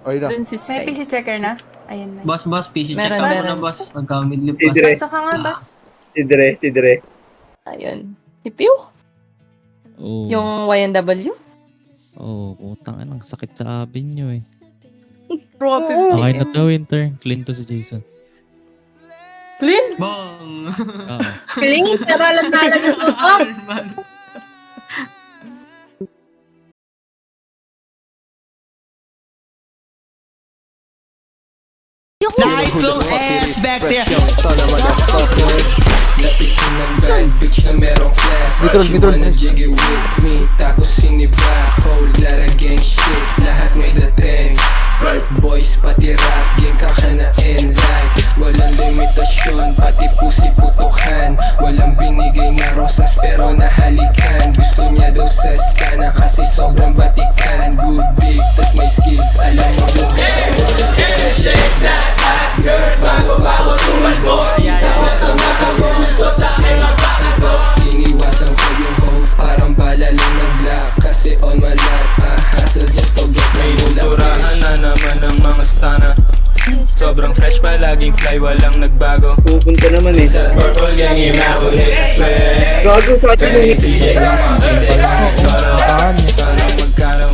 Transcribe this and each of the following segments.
Ay na. Dun si May Sky. PC checker na? Ayun na. Boss, PC check Meron, ka meron. muna, boss. Magka-midlip Si pass. Dre. Basta ka nga, bas. Si Dre. Ayun. Si Pew. Oo. Yung YNW. Oo, putang ina, ang sakit sa abin nyo eh. Pro Okay na 50M. to, Winter. Clean to si Jason. Clean. Bong! Oo. Clean, pero alam na alam yung tutok. Nitro ass back there. Lapit ko ng bad bitch na merong class. Mitron, She Mitron. wanna jiggy with me. Tapos sinibak, whole lot of gang shit. Lahat may dating. Rap boys, pati rap game kakanain like walang limitasyon, pati pusi putukan. Walang binigay na rosas pero nahalikan. Gusto niya daw sa stana kasi sobrang batikan. Good dick, tas may skills, alam mo yung shake that ass girl, bago tumalbo. Tapos sa mata mo gusto sa'kin magpakato. Iniwasan ko yung hoe, parang bala lang ng black. Kasi on my lap, hustle just to get my mula. Turahan na naman ng mga stana. Sobrang fresh pa, laging fly, walang nagbago. Pupunta naman eh. Sa purple gang, immaculate sweat. Gago sa atin yung TJ ang mga Kano magkano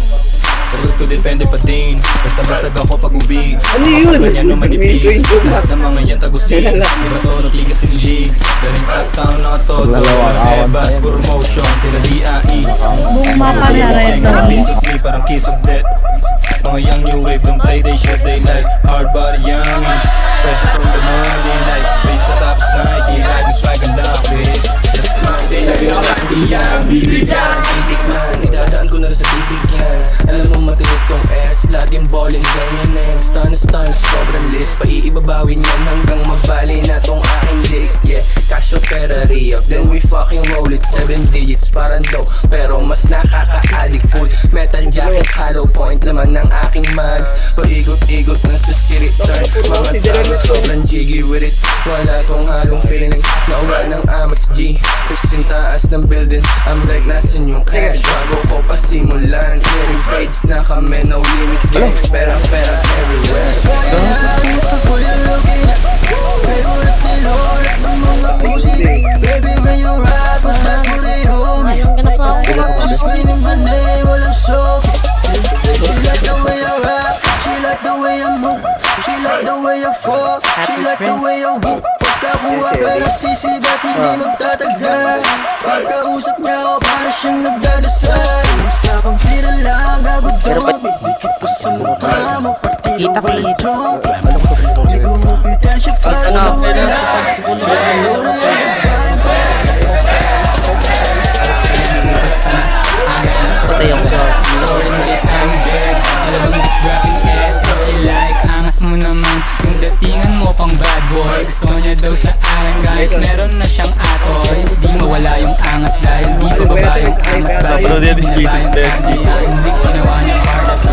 sagot ko depende pa din. Basta basag ako pag ubi. Ano yun? Mga yan naman ibig. May Lahat ng mga yan tagusin. Di ba to natigas hindi. Galing uptown nakatoto. Bebas, puro motion. Tira DAE. Bumapa na red Parang zone. piece of me, parang kiss of death. Mga young new wave, don't play, they should, they like hard body youngies. Pressure from the morning, like reach the top, Nike, like swag and down, bitch. Day na binakakiyang bibigyan, titikman. Idadaan ko na rin sa titik yan. Alam mo matinit tong S, laging ballin' ganyan na yan. Stun, sobrang lit. Paiibabawin yan hanggang mabali na tong aking dick. Yeah, cash or pera re-up, then we fucking roll it. 7 digits, parang dope, pero mas nakaka-addict. Full metal jacket, hollow point, laman ng aking mags. Paikot-ikot na sa city turn. Mga tama, sobrang jiggy with it. Wala tong halong feelings, nauwa ng Amex G. Kasing taas ng building, I'm like nasan yung cash. Bago ko pasimulan, getting paid na kami, no limit game. Pera everywhere. Favorite ni Lord at ng mga pussy. Baby when you rap, put that booty on me. She's screaming my name while I'm soaking. She like the way I rap, she like the way I move. She like the way I fuck, she like the way I whoop. Pagkakuha pera sisi, ba't hindi magtatagal? Pagkausap niya ako, para siyang nagdadasal. Usapang tira lang, gago dong. Dikit ko sa mukha mo, partido walang joke. Di ko mapitan siya para sa wala. Nasa lura yung pagkain para sa Patay ako. angas mo naman, yung datingan mo pang bad boy. Gusto niya daw sa akin kahit meron na siyang atos. Di mawala yung angas dahil di pa baba yung angas. Pero di this Jason Death. Hindi ginawa niya hard as so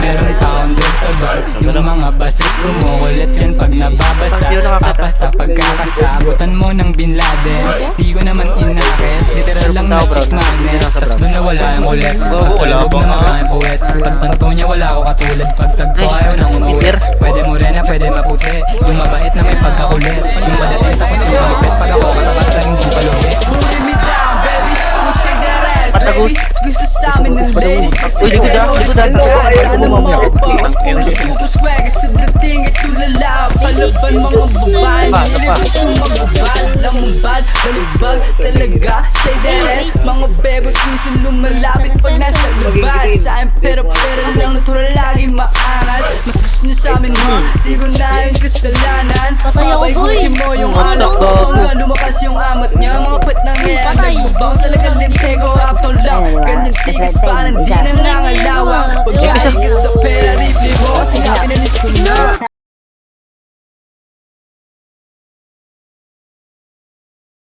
merong taon din sa bar. Yung mga basrit kumukulit yan pag nababasa. Papasa pagkakasabutan mo ng Bin Laden. Di ko naman inakit, literal lang na chick magnet. Tas doon na wala yung ulit. Pagtalog na maraming puwet. Pagtanto niya wala ako katulad. Pagtagpo ayaw nang umuwi. Pwede mo rin na pwede maputi. Yung mabait na may pagkakulit. Yung madalit tapos yung malupit. Pag ako katapat sa hindi palupit. Baby, gusto sa amin ng ladies kasi sana makapakas puro super swag sa dating ito lalab. Palaban mga babae, hilig gusto magbabal. Lamambal, balibag talaga, say that ass. Mga bebot minsan lumalapit pag nasa labas. Sa akin pero lang natural lagi maangas. Mas gusto niyo sa amin ha, di ko na yung kasalanan. Papaikutin mo yung anak ko hanggang lumakas yung amat niya. Mga pet na ngayon, nagbabaw sa lagalim, teko up lang. Ganyan tigas parang di na nga